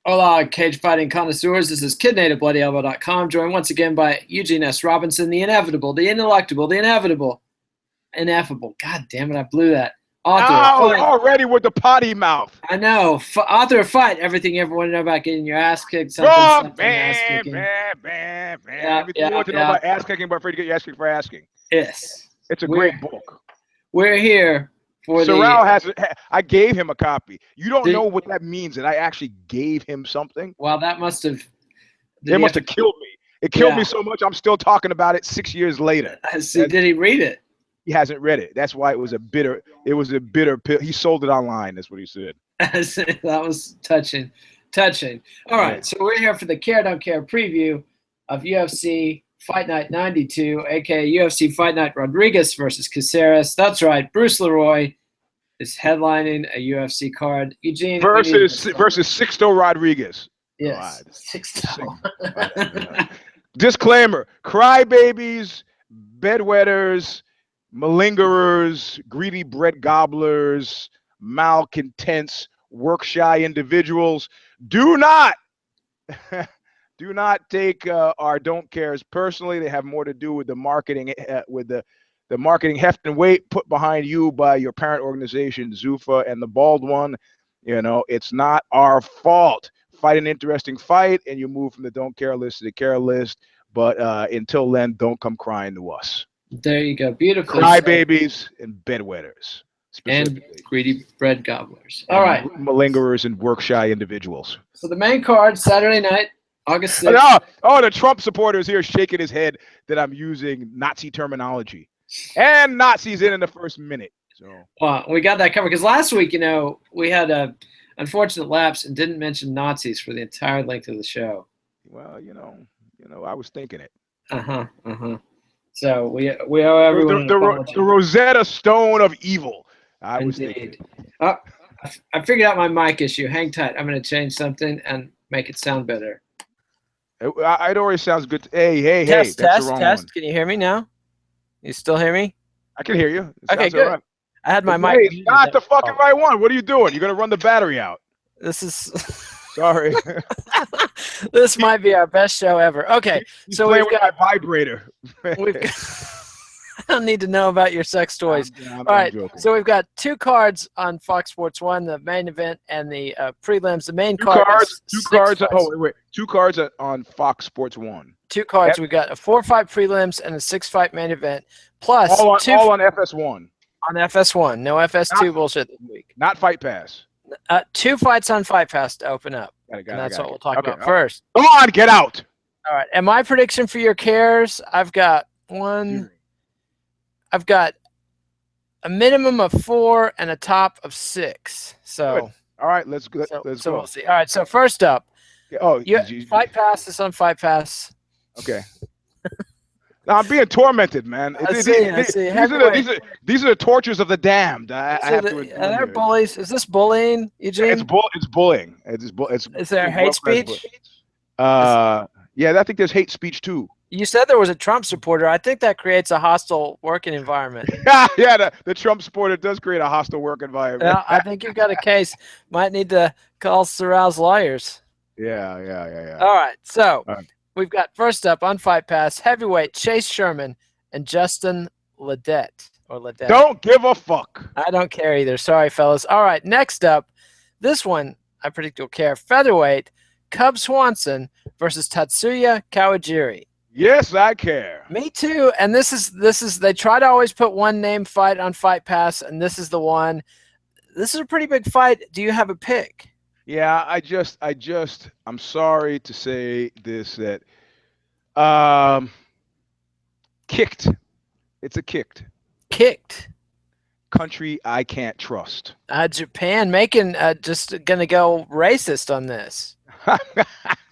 Hola, cage fighting connoisseurs. This is KidNativeBloodyElbow.com, joined once again by Eugene S. Robinson, the inevitable, the ineluctable, the ineffable. God damn it, I blew that. Author already with the potty mouth. I know. Author of Fight, everything you ever want to know about getting your ass kicked. Everything you want to know about ass kicking, but afraid to get your ass kicked for asking. Yes. It's a great book. We're here. I gave him a copy. You don't know what that means, that I actually gave him something. Well, that must have. It must have killed me. It killed me so much. I'm still talking about it 6 years later. See, did he read it? He hasn't read it. That's why it was a bitter. It was a bitter pill. He sold it online. That's what he said. That was touching. All right, so we're here for the Care Don't Care preview of UFC Fight Night 92, aka UFC Fight Night Rodríguez versus Caceres. That's right, Bruce Leroy is headlining a UFC card. Eugene versus Sixto Rodríguez. Yes, Sixto. Disclaimer: crybabies, bedwetters, malingerers, greedy bread gobblers, malcontents, work-shy individuals do not take our don't cares personally. They have more to do with the marketing, with the marketing heft and weight put behind you by your parent organization, Zuffa and the Bald One. You know, it's not our fault. Fight an interesting fight, and you move from the don't care list to the care list. But until then, don't come crying to us. There you go. Beautiful. Crybabies and bedwetters. And greedy bread gobblers. All right. Malingerers and work-shy individuals. So the main card, Saturday night, August 6th. Oh, the Trump supporters here shaking his head that I'm using Nazi terminology. And Nazis in the first minute. So well, we got that covered because last week, we had a unfortunate lapse and didn't mention Nazis for the entire length of the show. Well, I was thinking it. So we owe everyone the Rosetta Stone of evil. I was thinking. Oh, I figured out my mic issue. Hang tight. I'm going to change something and make it sound better. It already sounds good. Hey. Test. One. Can you hear me now? You still hear me? I can hear you. Okay, good. Right. I had my mic. Hey, not the fucking right one. What are you doing? You're going to run the battery out. This is. Sorry. This might be our best show ever. Okay, so we've got my vibrator. I don't need to know about your sex toys. All right, so we've got two cards on Fox Sports 1, the main event and the prelims. The main two cards on Fox Sports 1. Two cards. We got a 4-fight prelims and a 6-fight main event. Plus all on FS1. On FS1, no FS2 bullshit this week. Not Fight Pass. 2 fights on Fight Pass to open up. That's what we'll talk about first. Come on, get out. All right, and my prediction for your cares, I've got a minimum of 4 and a top of 6. So good. All right, let's go. So we'll see. All right, so first up, Fight Pass is on Fight Pass. Okay. No, I'm being tormented, man. I see. These are the tortures of the damned. I have to admit. Are there bullies? Is this bullying, Eugene? It's bullying. Is there hate speech? Yeah, I think there's hate speech too. You said there was a Trump supporter. I think that creates a hostile working environment. Yeah, the Trump supporter does create a hostile work environment. Yeah, I think you've got a case. Might need to call Sorrell's lawyers. Yeah. All right, so we've got first up on Fight Pass, heavyweight Chase Sherman and Justin Ledet. Don't give a fuck. I don't care either. Sorry, fellas. All right, next up, this one I predict you'll care. Featherweight Cub Swanson versus Tatsuya Kawajiri. Yes, I care. Me too. And this is they try to always put one name fight on Fight Pass, and this is the one. This is a pretty big fight. Do you have a pick? Yeah, I'm sorry to say this, that kicked. It's a kicked country I can't trust. Japan making just gonna go racist on this.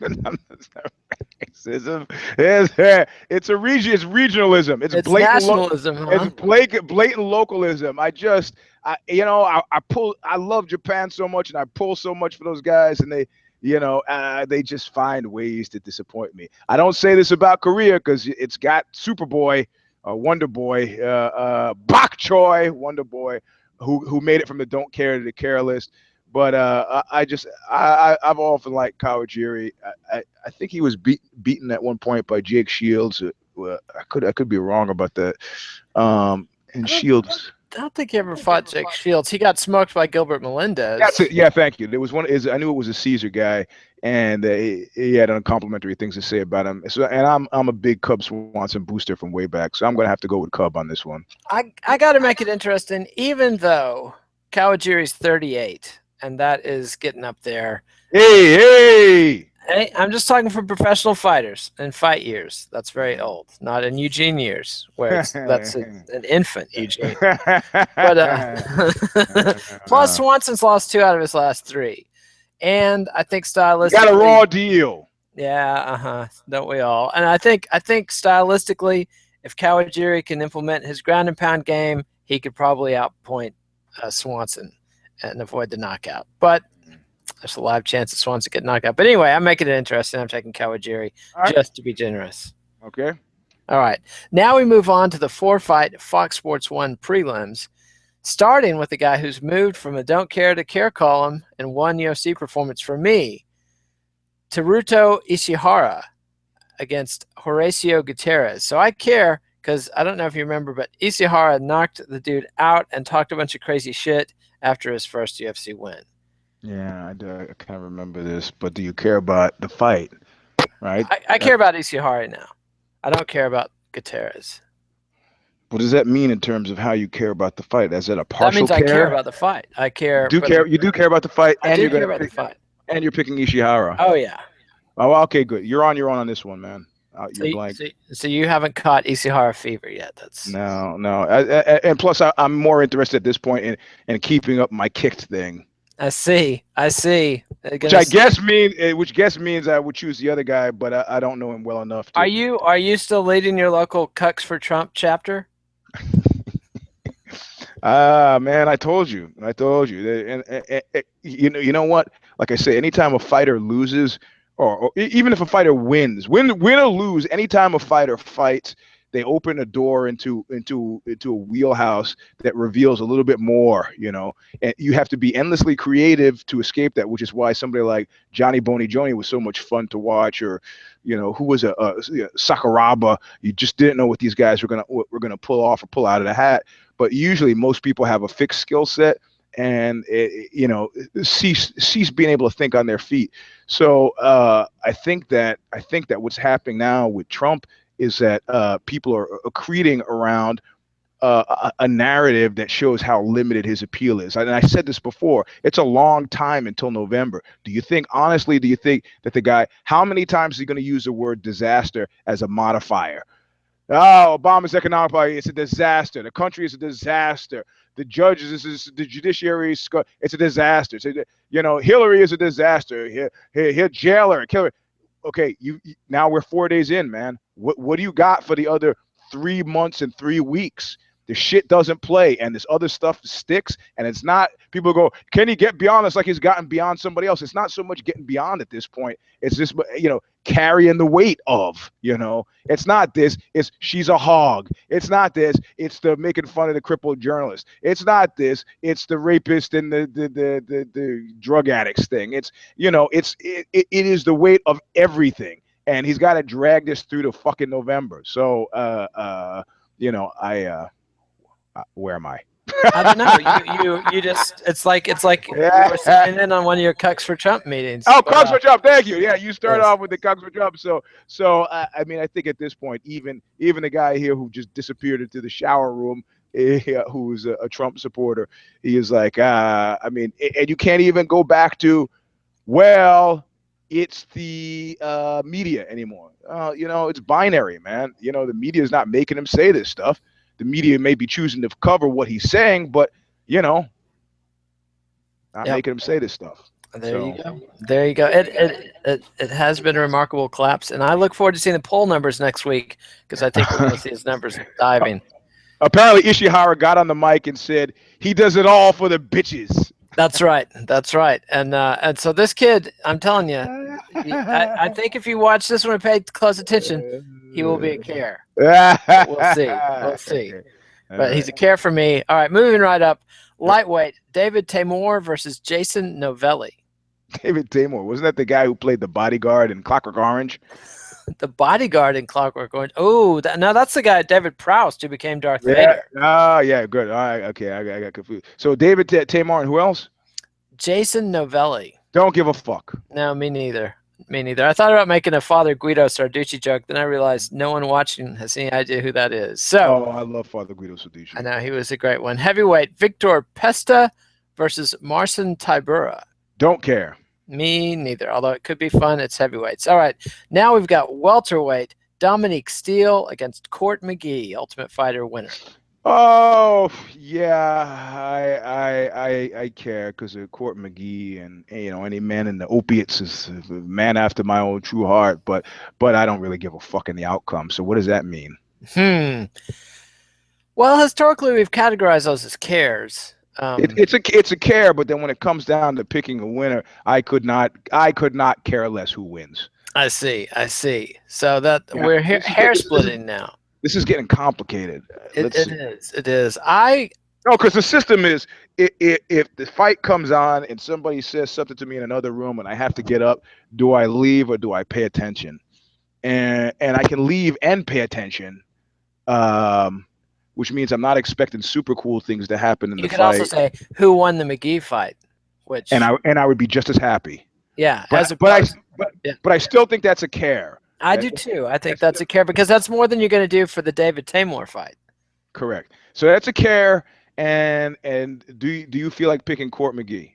Racism. It's regionalism. It's blatant nationalism. It's blatant localism. I love Japan so much, and I pull so much for those guys, and they just find ways to disappoint me. I don't say this about Korea because it's got Superboy, Wonder Boy, Bok Choy, Wonder Boy, who made it from the don't care to the care list. But I've often liked Kawajiri. I think he was beaten at one point by Jake Shields. I could be wrong about that. And Shields. I don't think he ever fought Jake Shields. He got smoked by Gilbert Melendez. That's it. Yeah, thank you. There was one. I knew it was a Caesar guy, and he had uncomplimentary things to say about him. So, and I'm a big Cub Swanson booster from way back, so I'm gonna have to go with Cub on this one. I got to make it interesting, even though Kawajiri's 38, and that is getting up there. Hey! Hey, I'm just talking for professional fighters in fight years. That's very old, not in Eugene years, where that's an infant Eugene. But plus, Swanson's lost 2 out of his last 3, and I think stylistically, got a raw deal. Yeah, don't we all? And I think stylistically, if Kawajiri can implement his ground and pound game, he could probably outpoint Swanson and avoid the knockout. But there's a live chance that Swanson get knocked out. But anyway, I'm making it interesting. I'm taking Kawajiri just to be generous. Okay. All right. Now we move on to the 4-fight Fox Sports 1 prelims, starting with the guy who's moved from a don't care to care column in one UFC performance for me, Teruto Ishihara against Horacio Gutierrez. So I care because I don't know if you remember, but Ishihara knocked the dude out and talked a bunch of crazy shit after his first UFC win. Yeah, I kind of remember this, but do you care about the fight, right? I care about Ishihara now. I don't care about Gutierrez. What does that mean in terms of how you care about the fight? Is it a partial care? That means I care about the fight. I care. You do care about the fight, and you're care about the fight. And you're picking Ishihara. Oh yeah. Oh, okay, good. You're on your own on this one, man. You're blank. So you haven't caught Ishihara fever yet. That's no. And plus, I'm more interested at this point in keeping up my kicked thing. I see. Which means I would choose the other guy, but I don't know him well enough. Are you still leading your local Cucks for Trump chapter? Man, I told you. And you know what? Like I say, anytime a fighter loses, or even if a fighter wins, win or lose, anytime a fighter fights, they open a door into a wheelhouse that reveals a little bit more, and you have to be endlessly creative to escape that, which is why somebody like Johnny Boney Joni was so much fun to watch, or, who was Sakuraba. You just didn't know what these guys were gonna pull off or pull out of the hat. But usually most people have a fixed skill set and, cease being able to think on their feet. So I think that what's happening now with Trump is that people are creating around a narrative that shows how limited his appeal is. And I said this before, it's a long time until November. Honestly, do you think that the guy, how many times is he going to use the word disaster as a modifier? Oh, Obama's economic policy, it's a disaster. The country is a disaster. The judges, the judiciary, it's a disaster. Hillary is a disaster. Here, jailer, killer. Okay, now we're 4 days in, man. What do you got for the other 3 months and 3 weeks? The shit doesn't play, and this other stuff sticks, and it's not. People go, can he get beyond this? Like he's gotten beyond somebody else. It's not so much getting beyond at this point. It's just, carrying the weight of, It's not this. It's she's a hog. It's not this. It's the making fun of the crippled journalist. It's not this. It's the rapist and the drug addicts thing. It's it is the weight of everything, and he's got to drag this through to fucking November. So where am I? I don't know. You just it's like you were sitting in on one of your Cucks for Trump meetings. Oh, Cucks for Trump. Thank you. Yeah, you start off with the Cucks for Trump. So I mean, I think at this point, even the guy here who just disappeared into the shower room, who's a Trump supporter, he is like, I mean, and you can't even go back to, well, it's the media anymore. It's binary, man. The media is not making him say this stuff. The media may be choosing to cover what he's saying, but not making him say this stuff. There you go. It has been a remarkable collapse, and I look forward to seeing the poll numbers next week because I think we're going to see his numbers diving. Apparently, Ishihara got on the mic and said he does it all for the bitches. That's right. And so this kid, I'm telling you, I think if you watch this one and pay close attention, he will be a care. We'll see. But he's a care for me. All right, moving right up. Lightweight, David Teymur versus Jason Novelli. David Teymur, wasn't that the guy who played the bodyguard in Clockwork Orange? The bodyguard in Clockwork Orange. Oh, no, that's the guy, David Proust, who became Darth Vader. Oh, yeah, good. All right, okay, I got confused. So David Teymur and who else? Jason Novelli. Don't give a fuck. No, me neither. Me neither. I thought about making a Father Guido Sarducci joke, then I realized no one watching has any idea who that is. So, I love Father Guido Sarducci. I know, he was a great one. Heavyweight, Viktor Pešta versus Marcin Tybura. Don't care. Me neither, although it could be fun. It's heavyweights. All right, now we've got welterweight, Dominique Steele against Court McGee, Ultimate Fighter winner. Oh yeah, I care because of Court McGee, and any man in the opiates is a man after my own true heart. But I don't really give a fuck in the outcome. So what does that mean? Well, historically we've categorized those as cares. It's a care, but then when it comes down to picking a winner, I could not care less who wins. I see. So that we're hair splitting now. This is getting complicated. It is. No, because the system is if the fight comes on and somebody says something to me in another room and I have to get up, do I leave or do I pay attention? And I can leave and pay attention. Which means I'm not expecting super cool things to happen in the fight. You could also say who won the McGee fight, which and I would be just as happy. Yeah, but I still think that's a care. I do too. I think that's a care because that's more than you're going to do for the David Teymur fight. Correct. So that's a care. And do you feel like picking Court McGee?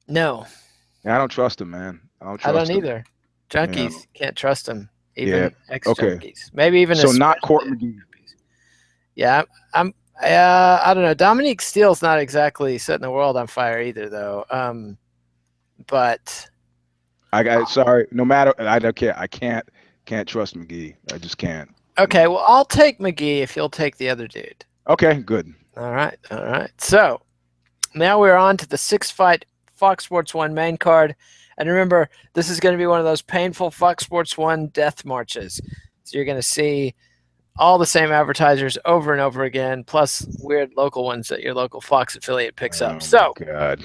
No. I don't trust him, man. I don't either. Junkies can't trust him. Even ex-junkies. Okay. Maybe even so not Court McGee. Yeah, I don't know. Dominique Steele's not exactly setting the world on fire either, though. But sorry. No matter, I don't care. I can't trust McGee. I just can't. Okay, well, I'll take McGee if you'll take the other dude. Okay, good. All right. So now we're on to the 6-fight Fox Sports 1 main card, and remember, this is going to be one of those painful Fox Sports 1 death marches. So you're going to see all the same advertisers over and over again, plus weird local ones that your local Fox affiliate picks up. So, God.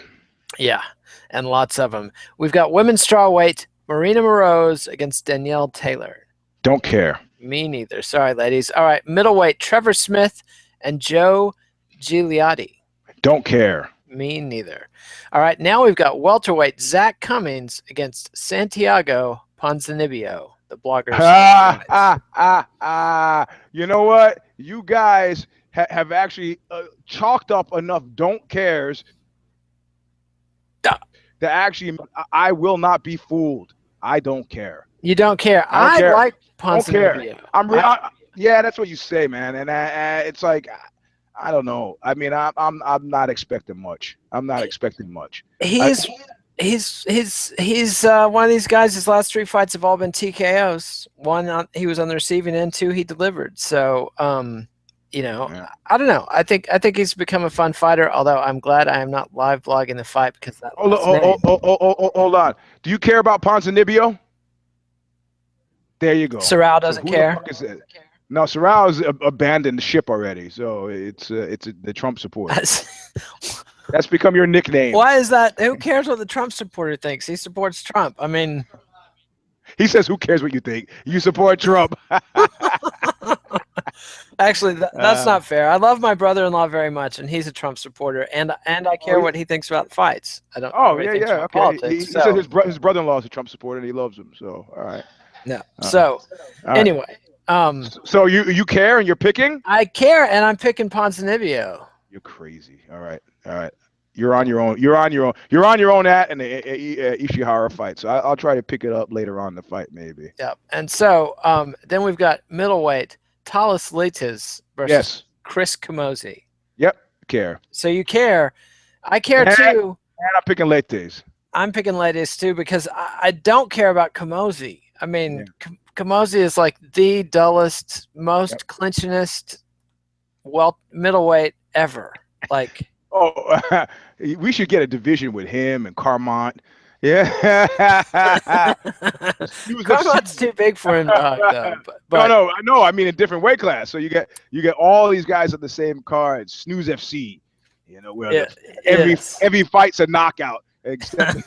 Yeah, and lots of them. We've got women's strawweight, Maryna Moroz against Danielle Taylor. Don't care. Me neither. Sorry, ladies. All right, middleweight, Trevor Smith and Joe Gigliotti. Don't care. Me neither. All right, now we've got welterweight, Zach Cummings against Santiago Ponzinibbio. The bloggers. You know what? You guys have actually chalked up enough don't cares that actually I will not be fooled. I don't care. You don't care. I like Ponzinibbio. Yeah, that's what you say, man. And it's like, I don't know. I mean, I'm not expecting much. I'm not expecting much. He's one of these guys. His last 3 fights have all been TKOs. One, he was on the receiving end. 2, he delivered. So, I don't know. I think he's become a fun fighter. Although I'm glad I am not live blogging the fight because that. Hold on. Do you care about Ponzinibbio? There you go. Sorrel doesn't care. No, Sorrel's abandoned the ship already. So it's the Trump supporter. That's become your nickname. Why is that? Who cares what the Trump supporter thinks? He supports Trump. I mean, he says, "Who cares what you think? You support Trump." Actually, that's not fair. I love my brother-in-law very much, and he's a Trump supporter, and I care what he thinks about fights. I don't. Okay. Politics, he said his brother-in-law is a Trump supporter, and he loves him. So, all right. No. Anyway. So you care, and you're picking? I care, and I'm picking Ponzinibbio. You're crazy. All right. You're on your own. You're on your own at an Ishihara fight. So I'll try to pick it up later on in the fight, maybe. Yep. And so then we've got middleweight Thales Leites versus Chris Camozzi. Yep. Care. So you care. I care too. And I'm picking Leites. I'm picking Leites too because I don't care about Camozzi. I mean, Camozzi is like the dullest, most clinchingest, middleweight ever. Like. We should get a division with him and Carmont. Yeah. Carmont's too big for him to hug, though. But no. I mean, a different weight class. So you get all these guys on the same card. Snooze FC. You know, where Yeah, every fight's a knockout, except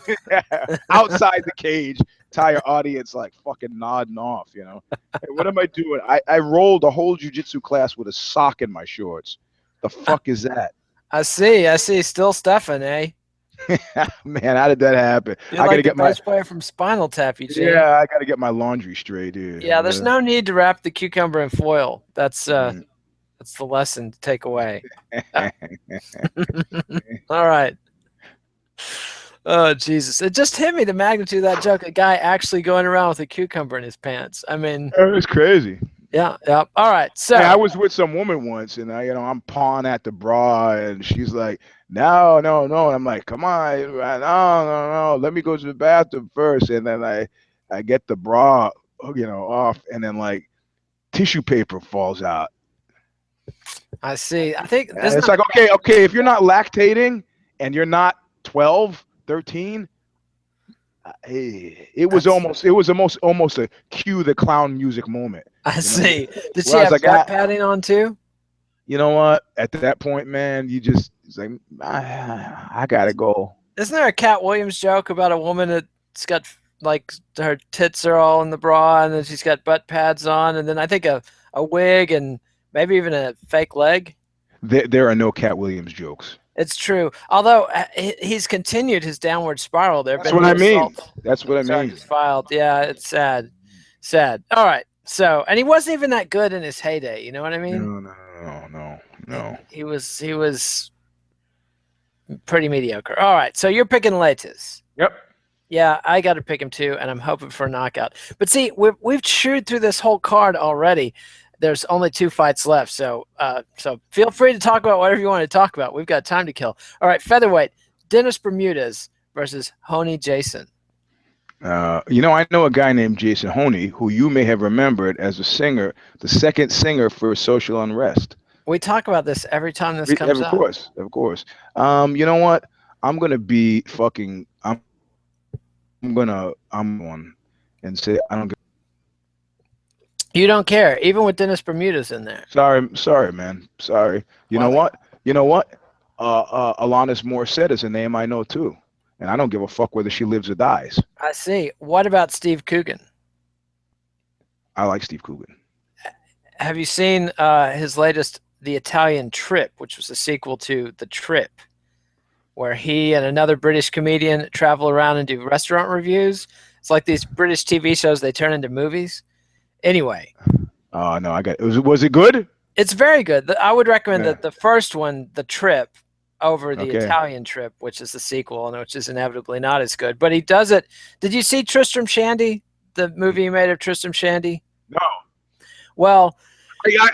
outside the cage. Entire audience like fucking nodding off. You know, hey, what am I doing? I rolled a whole jiu-jitsu class with a sock in my shorts. The fuck is that? I see. Still Stefan, eh? Man, how did that happen? You're I gotta like get the bass player from Spinal Tap, Eugene. Yeah, I gotta get my laundry straight, dude. Yeah, there's no need to wrap the cucumber in foil. That's the lesson to take away. All right. Oh, Jesus. It just hit me, the magnitude of that joke. A guy actually going around with a cucumber in his pants. I mean, it was crazy. Yeah. All right. So hey, I was with some woman once, and I'm pawing at the bra, and she's like, no. And I'm like, come on, no. Let me go to the bathroom first. And then I get the bra, off, and then like tissue paper falls out. I see. I think it's like, okay, if you're not lactating and you're not 12, 13, it was almost a cue the clown music moment. I see. Did she have butt padding on too? You know what? At that point, man, it's like, I gotta go. Isn't there a Cat Williams joke about a woman that's got like her tits are all in the bra and then she's got butt pads on and then I think a wig and maybe even a fake leg? There are no Cat Williams jokes. It's true. Although he's continued his downward spiral. That's what I mean. That's what I mean. Filed. Yeah, it's sad. Sad. All right. So, and he wasn't even that good in his heyday. You know what I mean? No. He was pretty mediocre. All right. So you're picking Leites. Yep. Yeah, I got to pick him too, and I'm hoping for a knockout. But see, we've chewed through this whole card already. There's only 2 fights left, so feel free to talk about whatever you want to talk about. We've got time to kill. All right, featherweight, Dennis Bermudez versus Rony Jason. I know a guy named Jason Rony, who you may have remembered as a singer, the second singer for Social Unrest. We talk about this every time this comes out. Of course. You know what? I'm gonna be fucking. I'm one, and say I don't. You don't care, even with Dennis Bermudez in there. Sorry, man. Sorry. You know what? Alanis Morissette is a name I know too, and I don't give a fuck whether she lives or dies. I see. What about Steve Coogan? I like Steve Coogan. Have you seen his latest, The Italian Trip, which was a sequel to The Trip, where he and another British comedian travel around and do restaurant reviews? It's like these British TV shows they turn into movies. Anyway. Oh, no, I got it. Was it good? It's very good. I would recommend the first one, The Trip, over The Italian Trip, which is the sequel and which is inevitably not as good. But he does it. Did you see Tristram Shandy, the movie he made of Tristram Shandy? No. Well,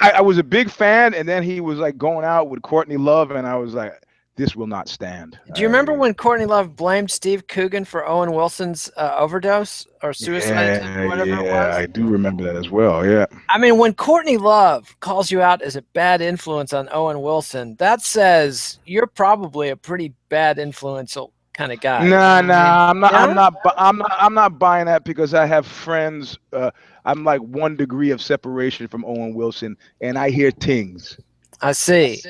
I was a big fan, and then he was like going out with Courtney Love, and I was like, this will not stand. Do you remember when Courtney Love blamed Steve Coogan for Owen Wilson's overdose or suicide? Yeah, I do remember that as well. Yeah. I mean, when Courtney Love calls you out as a bad influence on Owen Wilson, that says you're probably a pretty bad influential kind of guy. I'm not buying that because I have friends. I'm like 1 degree of separation from Owen Wilson, and I hear things. I see.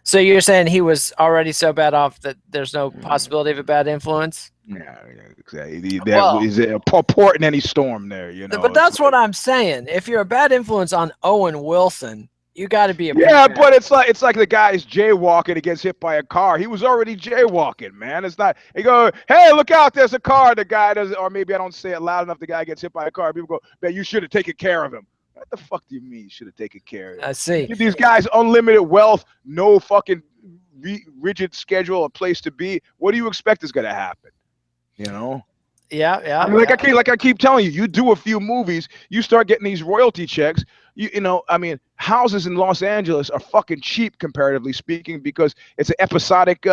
So you're saying he was already so bad off that there's no possibility of a bad influence? Yeah, exactly. That is a port in any storm there, But that's what I'm saying. If you're a bad influence on Owen Wilson, you got to be a but it's like the guy's jaywalking and gets hit by a car. He was already jaywalking, man. It's not. He go, hey, look out! There's a car. The guy doesn't, or maybe I don't say it loud enough. The guy gets hit by a car. People go, man, you should have taken care of him. What the fuck do you mean you should have taken care of him? I see. Give these guys unlimited wealth, no fucking rigid schedule, a place to be. What do you expect is going to happen? Yeah. I mean, like I keep telling you, you do a few movies, you start getting these royalty checks. I mean, houses in Los Angeles are fucking cheap comparatively speaking because it's an episodic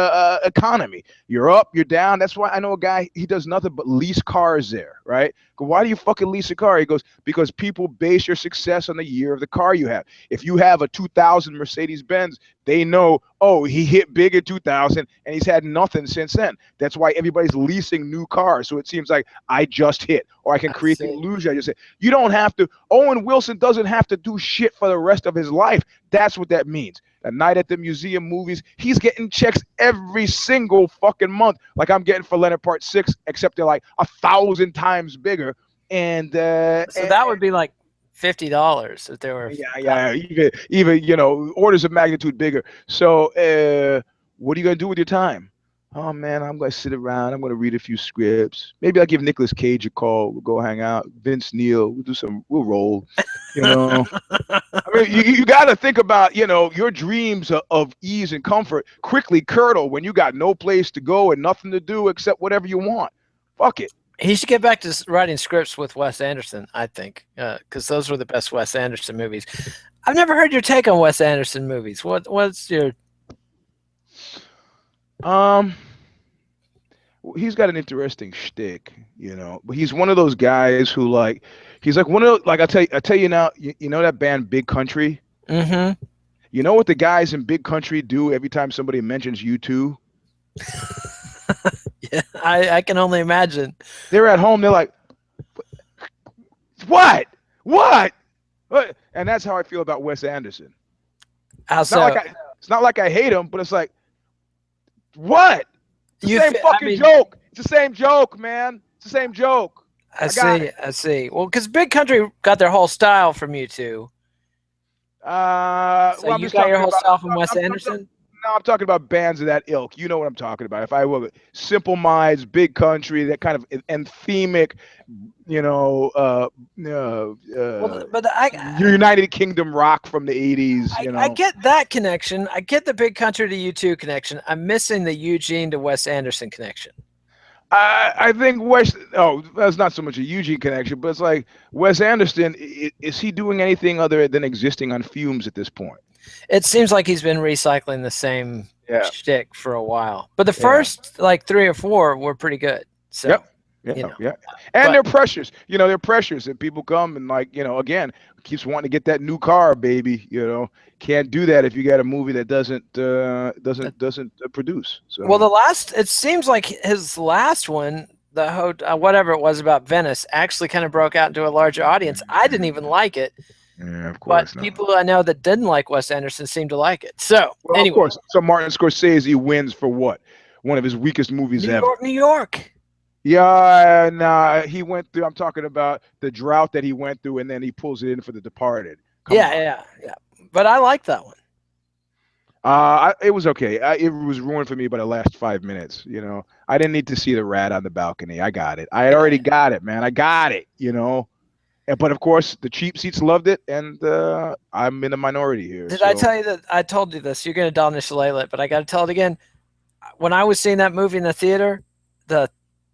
economy. You're up, you're down. That's why I know a guy, he does nothing but lease cars there, right? Why do you fucking lease a car? He goes, because people base your success on the year of the car you have. If you have a 2000 Mercedes-Benz, they know, oh, he hit big in 2000 and he's had nothing since then. That's why everybody's leasing new cars. So it seems like I just hit, or I can create the illusion. I just say, you don't have to. Owen Wilson doesn't have to do shit for the rest rest of his life. That's what that means. A night at the museum movies, he's getting checks every single fucking month, like I'm getting for Leonard Part 6, except they're like 1,000 times bigger. And so that would be like $50 if they were. Yeah, even orders of magnitude bigger. So what are you gonna do with your time? Oh man, I'm gonna sit around. I'm gonna read a few scripts. Maybe I'll give Nicolas Cage a call. We'll go hang out. Vince Neil. We'll roll. I mean, you got to think about your dreams of ease and comfort quickly curdle when you got no place to go and nothing to do except whatever you want. Fuck it. He should get back to writing scripts with Wes Anderson, I think, because those were the best Wes Anderson movies. I've never heard your take on Wes Anderson movies. What's your? He's got an interesting shtick, but he's one of those guys who he's like one of I tell you now, you know that band Big Country? Mm-hmm. You know what the guys in Big Country do every time somebody mentions U2? Yeah, I can only imagine. They're at home. They're like, what? And that's how I feel about Wes Anderson. It's not like I hate him, but it's like, what? It's the same fucking joke. It's the same joke, man. It's the same joke. I see. Well, because Big Country got their whole style from you two. So you got your whole style from Wes Anderson? No, I'm talking about bands of that ilk. You know what I'm talking about. If I will, Simple Minds, Big Country, that kind of anthemic, United Kingdom rock from the 80s. I get that connection. I get the Big Country to U2 connection. I'm missing the Eugene to Wes Anderson connection. I think that's not so much a Eugene connection, but it's like Wes Anderson, is he doing anything other than existing on fumes at this point? It seems like he's been recycling the same shtick for a while. But the first 3 or 4 were pretty good. So And they're pressures. They're pressures that people come and again, keeps wanting to get that new car, baby. Can't do that if you got a movie that doesn't produce. So. Well, it seems like his last one, whatever it was about Venice, actually kind of broke out into a larger audience. I didn't even like it. Yeah, of course. But people I know that didn't like Wes Anderson seem to like it. So anyway, of course. So Martin Scorsese wins for what? One of his weakest movies ever. New York. Yeah, nah. He went through. I'm talking about the drought that he went through, and then he pulls it in for The Departed. Yeah. But I like that one. It was okay. It was ruined for me by the last 5 minutes. I didn't need to see the rat on the balcony. I got it. I had already got it, man. I got it. But of course, the cheap seats loved it, and I'm in the minority here. I tell you that? I told you this. You're going to Danish Leilet, but I got to tell it again. When I was seeing that movie in the theater, the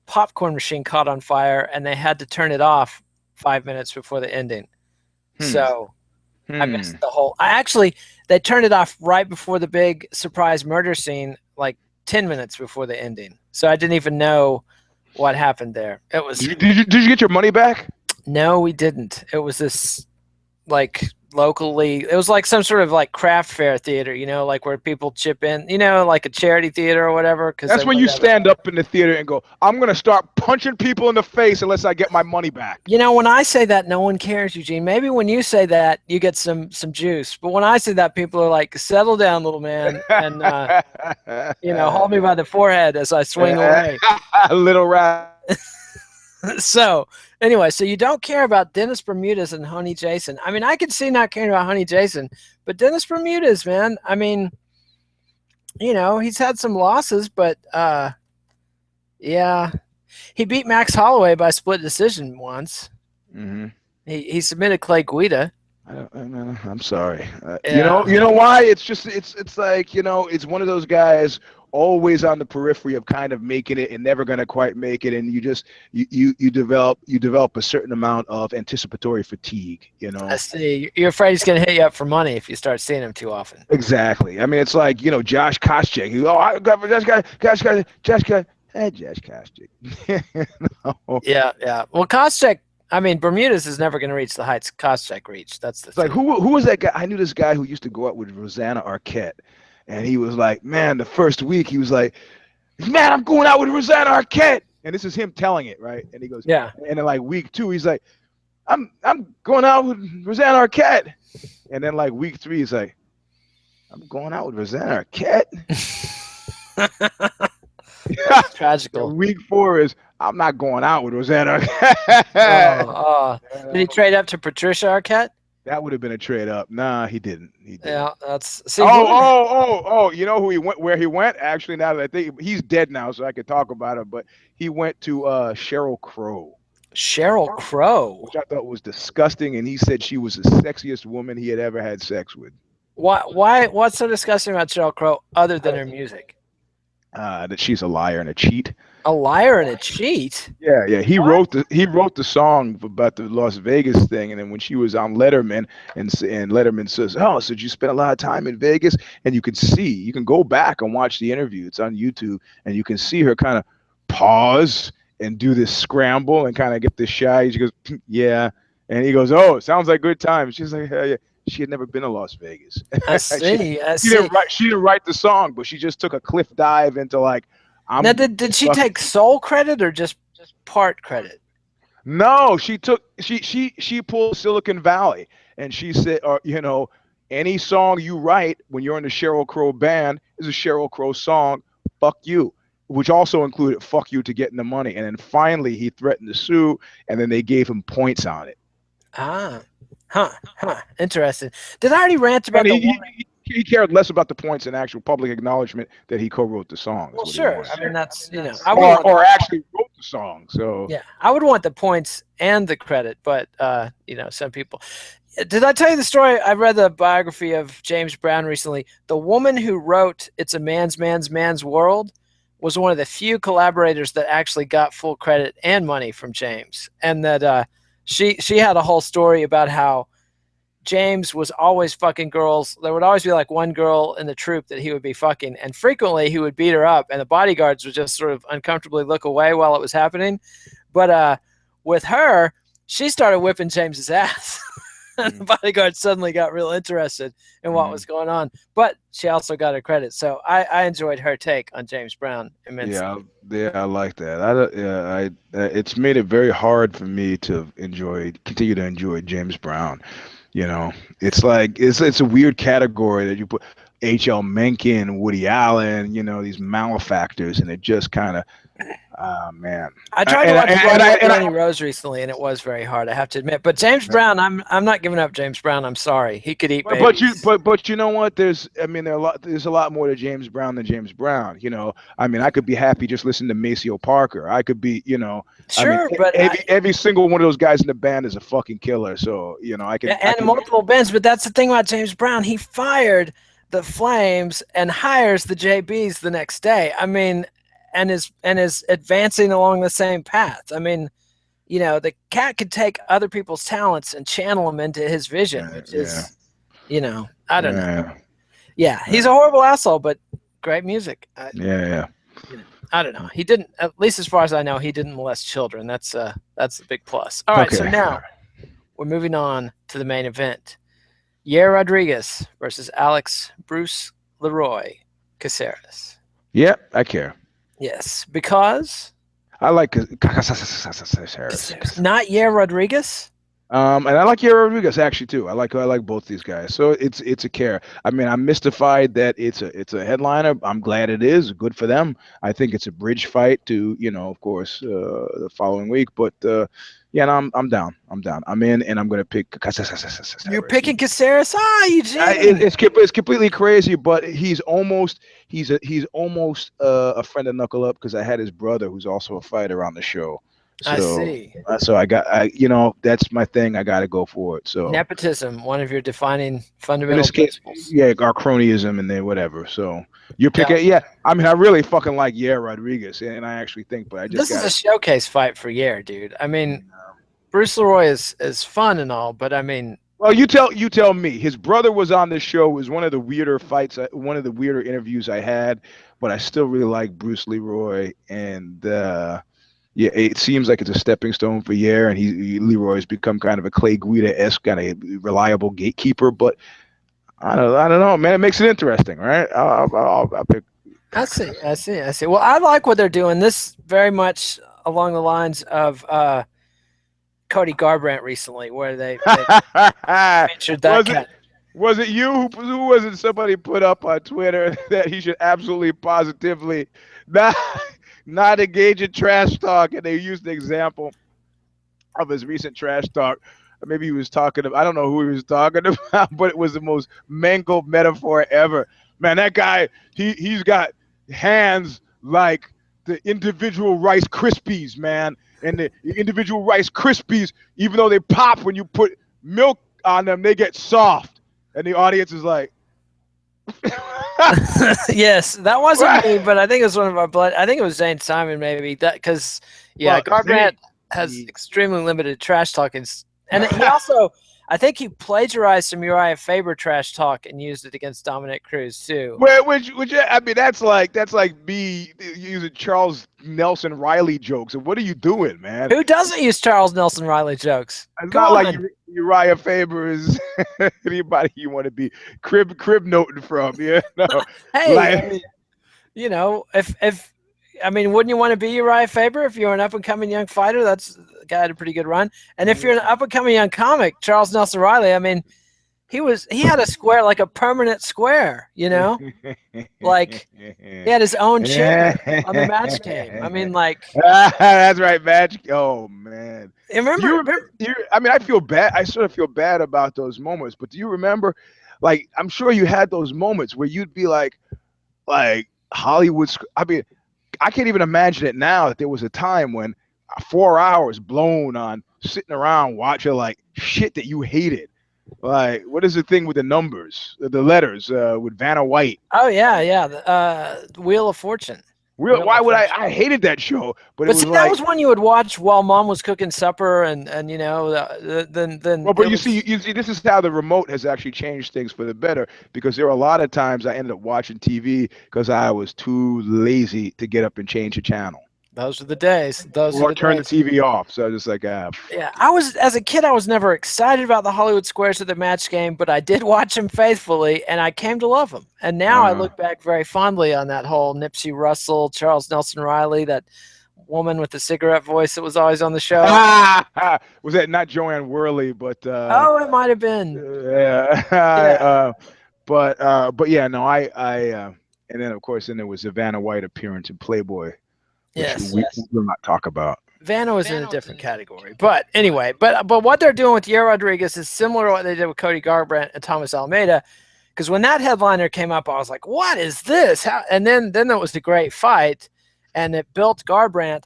popcorn machine caught on fire, and they had to turn it off 5 minutes before the ending. So I missed the whole. They turned it off right before the big surprise murder scene, like 10 minutes before the ending. So I didn't even know what happened there. It was. Did you get your money back? No, we didn't. It was this locally, it was like some sort of craft fair theater, where people chip in, like a charity theater or whatever. That's when you stand up in the theater and go, I'm going to start punching people in the face unless I get my money back. When I say that, no one cares, Eugene. Maybe when you say that, you get some juice. But when I say that, people are like, settle down, little man. And, hold me by the forehead as I swing away. Little rat. So anyway, so you don't care about Dennis Bermudez and Honey Jason. I mean, I could see not caring about Honey Jason, but Dennis Bermudez, man, I mean, he's had some losses, but he beat Max Holloway by split decision once. Mm-hmm. He submitted Clay Guida. I'm sorry. You know why? It's just it's like it's one of those guys always on the periphery of kind of making it and never going to quite make it, and you develop a certain amount of anticipatory fatigue. I see. You're afraid he's going to hit you up for money if you start seeing him too often. Exactly. I mean, it's like Josh Koscheck. I got Josh Koscheck. Yeah. Well, Koscheck. I mean, Bermudez is never going to reach the heights Koscheck reached. That's the thing. Like, who was that guy? I knew this guy who used to go out with Rosanna Arquette, and he was like, man, the first week he was like, man, I'm going out with Rosanna Arquette, and this is him telling it, right? And he goes, yeah. And then week 2, he's like, I'm going out with Rosanna Arquette. And then like week 3, he's like, I'm going out with Rosanna Arquette. Tragical. Week 4 is I'm not going out with Rosanna. Did he trade up to Patricia Arquette? That would have been a trade up. Nah, he didn't. Yeah, that's. See, you know who he went? Where he went? Actually, now that I think he's dead now, so I could talk about it. But he went to Sheryl Crow. Sheryl Crow, which I thought was disgusting, and he said she was the sexiest woman he had ever had sex with. Why? What's so disgusting about Sheryl Crow other than her music? That she's a liar and a cheat. A liar and a cheat. Yeah. He wrote the song about the Las Vegas thing, and then when she was on Letterman, and Letterman says, "Oh, so you spent a lot of time in Vegas?" And you can go back and watch the interview. It's on YouTube, and you can see her kind of pause and do this scramble and kind of get this shy. She goes, "Yeah," and he goes, "Oh, it sounds like good times." She's like, "Hell yeah." She had never been to Las Vegas. I see. She didn't write the song, but she just took a cliff dive into like. Now, did she take sole credit or just part credit? No, she pulled Silicon Valley, and she said, any song you write when you're in the Sheryl Crow band is a Sheryl Crow song. Fuck you, which also included "fuck you" to getting the money. And then finally, he threatened to sue, and then they gave him points on it. Interesting. Did I already rant about he cared less about the points than actual public acknowledgement that he co-wrote the song. Well, sure. I mean, that's or actually wrote the song. So yeah, I would want the points and the credit, but some people. Did I tell you the story? I read the biography of James Brown recently. The woman who wrote "It's a Man's World" was one of the few collaborators that actually got full credit and money from James, and that she had a whole story about how James was always fucking girls. There would always be like one girl in the troupe that he would be fucking, and frequently he would beat her up, and the bodyguards would just sort of uncomfortably look away while it was happening. But with her, she started whipping James's ass. And the bodyguards suddenly got real interested in what was going on. But she also got her credit. So I enjoyed her take on James Brown immensely. Yeah, I like that. It's made it very hard for me to continue to enjoy James Brown. It's like it's a weird category that you put H.L. Mencken, Woody Allen, these malefactors, and it just kind of, man. I tried to watch Ronnie Rose recently, and it was very hard, I have to admit. But James Brown, I'm not giving up James Brown. I'm sorry, he could eat babies. But you know what? There's a lot more to James Brown than James Brown. I could be happy just listening to Maceo Parker. I could be, Sure, but every single one of those guys in the band is a fucking killer. So I can multiple bands. But that's the thing about James Brown. He fired the Flames and hires the JBs the next day. I mean, and is advancing along the same path. I mean, the cat could take other people's talents and channel them into his vision, which is, I don't know. Yeah, he's a horrible asshole, but great music. I don't know. He didn't, at least as far as I know, he didn't molest children. That's a big plus. All right, so now we're moving on to the main event. Yair Rodríguez versus Alex Bruce Leroy Caceres. Yeah, I care. Yes, because I like Caceres. Not Yair Rodríguez. And I like Yair Rodríguez actually too. I like both these guys. So it's a care. I mean, I'm mystified that it's a headliner. I'm glad it is. Good for them. I think it's a bridge fight to of course the following week. But I'm down. I'm in, and I'm gonna pick Caceres. You're picking Caceres? Eugene. It's completely crazy, but he's almost a friend of Knuckle Up because I had his brother who's also a fighter on the show. So, I see. So that's my thing. I got to go for it. So nepotism, one of your defining fundamental principles. Our cronyism and then whatever. So you're picking, I mean, I really fucking like Yair Rodríguez, and I actually think, but this is a showcase fight for Yair, dude. I mean, Bruce Leroy is fun and all, but I mean. Well, you tell me. His brother was on this show. It was one of the weirder fights, one of the weirder interviews I had, but I still really like Bruce Leroy, and it seems like it's a stepping stone for Yair, and Leroy's become kind of a Clay Guida-esque kind of reliable gatekeeper. But I don't know, man. It makes it interesting, right? I'll pick. I see. Well, I like what they're doing. This very much along the lines of Cody Garbrandt recently, where they featured that cat. Was it you who was it? Somebody put up on Twitter that he should absolutely positively not engage in trash talk, and they used the example of his recent trash talk. Maybe he was talking about, I don't know who he was talking about, but it was the most mangled metaphor ever. Man, that guy, he's got hands like the individual Rice Krispies, man. And the individual Rice Krispies, even though they pop when you put milk on them, they get soft. And the audience is like, yes, that wasn't me, but I think it was one of our blood. I think it was Zane Simon, maybe, that because Garbrandt has extremely limited trash talking, and he also, I think he plagiarized some Uriah Faber trash talk and used it against Dominic Cruz too. Which I mean, that's like me using Charles Nelson Riley jokes. And what are you doing, man? Who doesn't use Charles Nelson Riley jokes? It's not like Uriah Faber is anybody you want to be crib noting from, you know? Hey, I mean, you know, if I mean, wouldn't you want to be Uriah Faber if you're an up-and-coming young fighter? That's the guy had a pretty good run. And if you're an up-and-coming young comic, Charles Nelson Riley, I mean, he had a square, like a permanent square, you know? Like, he had his own chair on the match game. I mean, like. That's right, match. Oh, man. Remember? I mean, I feel bad. I sort of feel bad about those moments. But do you remember, like, I'm sure you had those moments where you'd be like Hollywood. I mean, I can't even imagine it now that there was a time when 4 hours blown on sitting around watching like shit that you hated. Like, what is the thing with the numbers, the letters with Vanna White? Oh, yeah. Wheel of Fortune. Why would I hated that show, but it was see, that was one you would watch while mom was cooking supper, and you know, then. Well, but you see, this is how the remote has actually changed things for the better, because there were a lot of times I ended up watching TV because I was too lazy to get up and change the channel. Those were the days. Or turn the TV off. So I was just like, Yeah, as a kid, I was never excited about the Hollywood Squares of the match game, but I did watch them faithfully, and I came to love them. And now I look back very fondly on that whole Nipsey Russell, Charles Nelson Riley, that woman with the cigarette voice that was always on the show. Was that not Joanne Worley? But it might have been. Yeah. But yeah, no, I and then of course there was the Vanna White appearance in Playboy. Yes, we will not talk about. Vanna was in a different category. But anyway, but what they're doing with Yair Rodríguez is similar to what they did with Cody Garbrandt and Thomas Almeida. Because when that headliner came up, I was like, what is this? And then it was the great fight, and it built Garbrandt.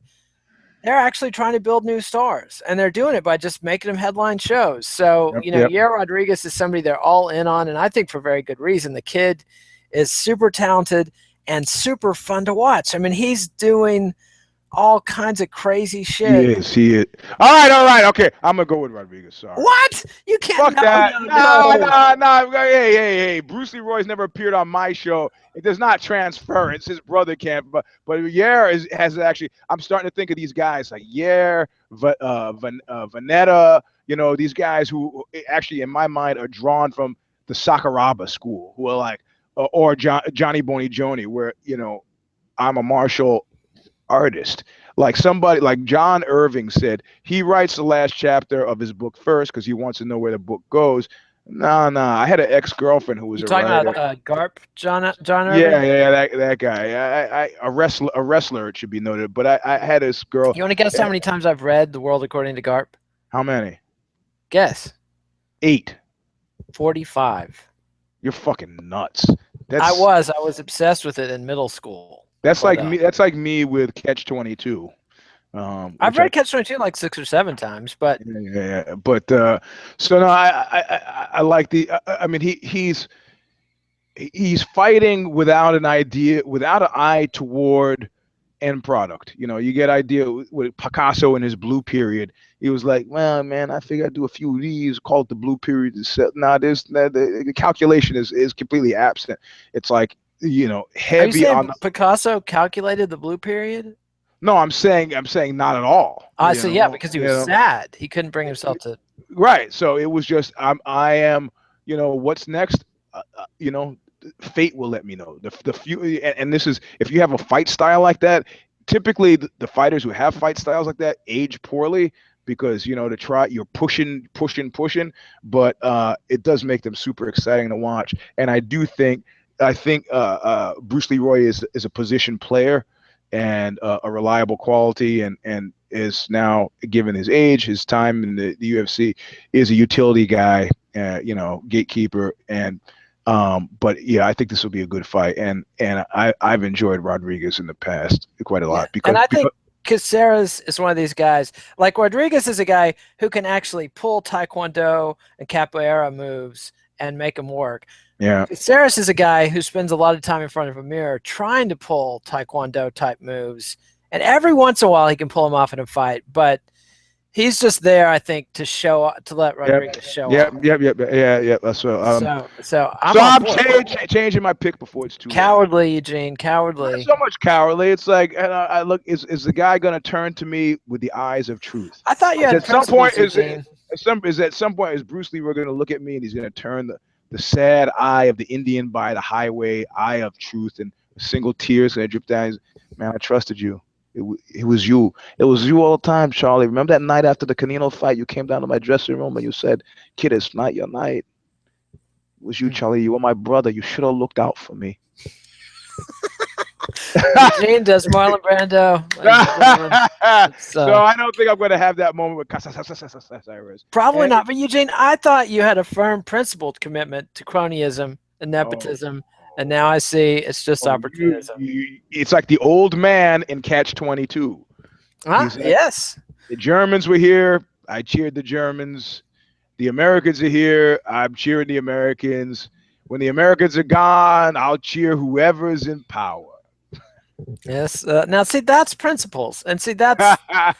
They're actually trying to build new stars, and they're doing it by just making them headline shows. So, Yair Rodríguez is somebody they're all in on, and I think for very good reason. The kid is super talented and super fun to watch. I mean, he's doing all kinds of crazy shit. Yes, he is. All right. Okay, I'm gonna go with Rodríguez. Sorry. What? You can't. Fuck that. No. Hey. Bruce Leroy's never appeared on my show. It does not transfer. It's his brother can't. But Yair has actually. I'm starting to think of these guys like Yair, Vanetta. You know, these guys who actually, in my mind, are drawn from the Sakuraba school, who are like. Or Johnny Boney Joni, where, you know, I'm a martial artist. Like somebody like John Irving said, he writes the last chapter of his book first because he wants to know where the book goes. No. I had an ex-girlfriend who was a writer. Talking about Garp, John Irving? Yeah, that guy. A wrestler, it should be noted. But I had this girl. You want to guess how many times I've read The World According to Garp? How many? Guess. 8. 45. You're fucking nuts. I was obsessed with it in middle school. That's like me. That's like me with Catch-22. I've read Catch-22 like 6 or 7 times, but yeah. But so no, I like the. I mean, he's fighting without an idea, without an eye toward end product. You know, you get idea with Picasso in his blue period. He was like, well, man, I figure I'd do a few of these, call it the blue period. Now, the calculation is completely absent. It's like, you know, heavy on Picasso calculated the blue period. No, I'm saying not at all. Yeah, because he was sad. He couldn't bring himself to. Right. So it was just I am. You know, what's next? You know, fate will let me know. The few, and this is, if you have a fight style like that, typically the fighters who have fight styles like that age poorly because you're pushing, but it does make them super exciting to watch. And I think Bruce Leroy is a position player and a reliable quality, and is now, given his age, his time in the UFC, is a utility guy, gatekeeper. And but yeah, I think this will be a good fight, and I've enjoyed Rodríguez in the past quite a lot, and I think Caceres is one of these guys. Like, Rodríguez is a guy who can actually pull Taekwondo and Capoeira moves and make them work. Yeah. Caceres is a guy who spends a lot of time in front of a mirror trying to pull Taekwondo type moves, and every once in a while he can pull them off in a fight, but he's just there, I think, to let Rodríguez show off. Yep. That's what. So I'm changing my pick before it's too cowardly, late. Eugene. Cowardly. Not so much cowardly. It's like, and I look. Is the guy going to turn to me with the eyes of truth? I thought you had at some point. Eugene. At some point is Bruce Lee? We're going to look at me and he's going to turn the sad eye of the Indian by the highway, eye of truth, and a single tear is going to drip down. Man, I trusted you. It was you. It was you all the time, Charlie. Remember that night after the Canino fight? You came down to my dressing room and you said, "Kid, it's not your night." It was you, Charlie. You were my brother. You should have looked out for me. Eugene does Marlon Brando. So I don't think I'm going to have that moment with Caceres. Probably not. But Eugene, I thought you had a firm, principled commitment to cronyism and nepotism. And now I see it's just opportunism. It's like the old man in Catch-22. Yes. The Germans were here. I cheered the Germans. The Americans are here. I'm cheering the Americans. When the Americans are gone, I'll cheer whoever's in power. Yes. Now, see, that's principles. And see, that's...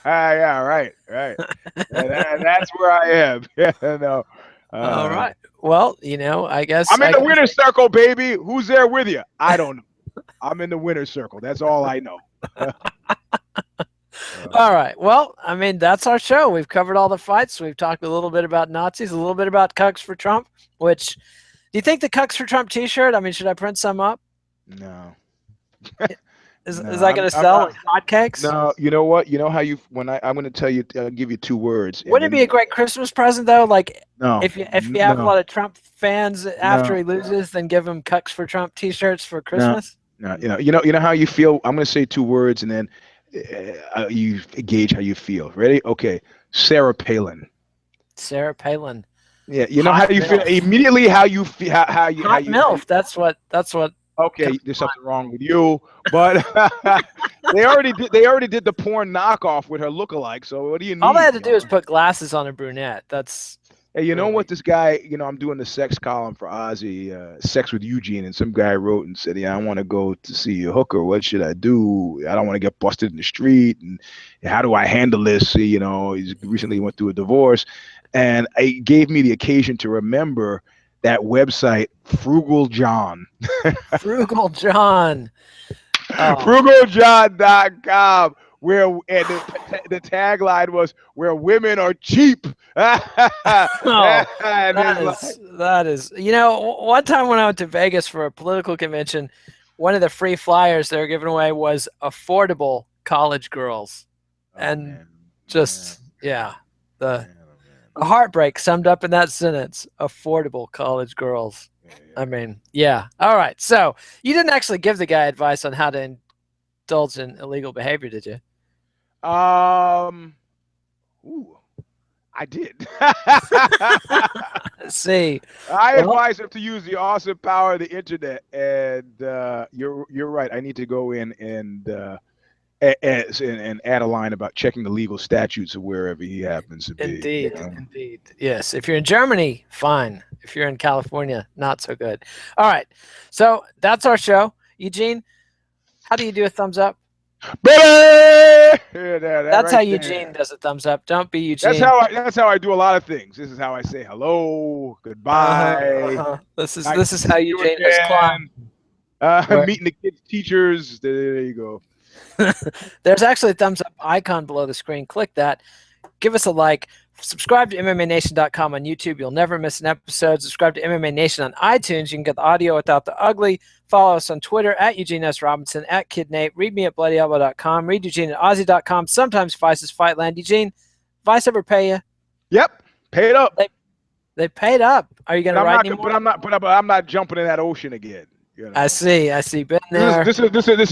Yeah, right. And that's where I am. Yeah, no. All right. Well, I guess I'm in the winner's circle, baby. Who's there with you? I don't know. I'm in the winner's circle. That's all I know. All right. Well, I mean, that's our show. We've covered all the fights. We've talked a little bit about Nazis, a little bit about Cucks for Trump, which, do you think the Cucks for Trump t-shirt, I mean, should I print some up? No. Is that going to sell like hotcakes? No, you know what? You know how I'm going to tell you, I'll give you 2 words. Wouldn't it be a great Christmas present though? Like, no, if you have a lot of Trump fans after he loses, then give him Cucks for Trump t-shirts for Christmas. No, you know how you feel. I'm going to say 2 words, and then you gauge how you feel. Ready? Okay. Sarah Palin. Sarah Palin. Yeah, you know how you feel immediately. How you feel? How you? MILF. That's what. Okay, there's something wrong with you, but they already did the porn knockoff with her lookalike. So what do you need? All they had to do is put glasses on a brunette. That's. Hey, you know what? This guy, I'm doing the sex column for Ozzy, Sex with Eugene, and some guy wrote and said, "Yeah, I want to go to see a hooker. What should I do? I don't want to get busted in the street, and how do I handle this?" He's recently went through a divorce, and it gave me the occasion to remember that website, Frugal John. Frugal John. Oh. FrugalJohn.com, where the tagline was, "Where women are cheap." That is. One time when I went to Vegas for a political convention, one of the free flyers they were giving away was affordable college girls. A heartbreak summed up in that sentence: affordable college girls. I mean, yeah. All right. So you didn't actually give the guy advice on how to indulge in illegal behavior, did you? I did. See, I advise him to use the awesome power of the internet, and you're right. I need to go in and add a line about checking the legal statutes of wherever he happens to be. Indeed. Yes. If you're in Germany, fine. If you're in California, not so good. All right. So that's our show. Eugene, how do you do a thumbs up? That's how Eugene does a thumbs up. Don't be Eugene. That's how I do a lot of things. This is how I say hello, goodbye. This is how Eugene does climb. Meeting the kids' teachers. There you go. There's actually a thumbs up icon below the screen. Click that. Give us a like. Subscribe to MMANation.com on YouTube. You'll never miss an episode. Subscribe to MMA Nation on iTunes. You can get the audio without the ugly. Follow us on Twitter at Eugene S. Robinson, at KidNate. Read me at BloodyElbow.com. Read Eugene at Aussie.com. Sometimes Vice's Fightland. Eugene, Vice ever pay you? Yep, paid up. They paid up. Are you going to ride anymore? But I'm not jumping in that ocean again. You know? I see. Been there. This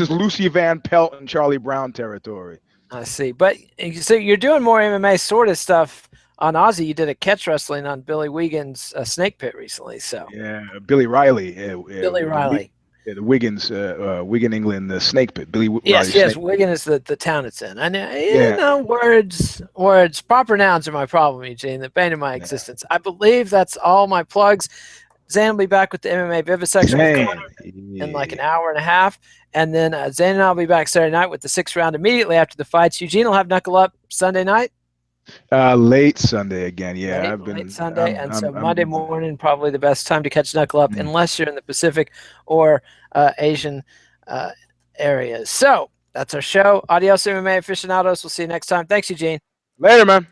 is Lucy Van Pelt and Charlie Brown territory. I see. But so you're doing more MMA sort of stuff on Aussie. You did a catch wrestling on Billy Wiggins' Snake Pit recently. So yeah, Billy Riley. Billy Riley. The Wiggins, Wigan, England, the Snake Pit. Yes, Wigan is the town it's in. I know, words. Proper nouns are my problem, Eugene. The bane of my existence. I believe that's all my plugs. Zane will be back with the MMA Vivisection in like an hour and a half. And then Zane and I will be back Saturday night with the 6th round immediately after the fights. Eugene will have Knuckle Up Sunday night. Late Sunday again. Yeah, late Sunday, so Monday morning probably the best time to catch Knuckle Up, unless you're in the Pacific or Asian areas. So that's our show. Adios, MMA aficionados. We'll see you next time. Thanks, Eugene. Later, man.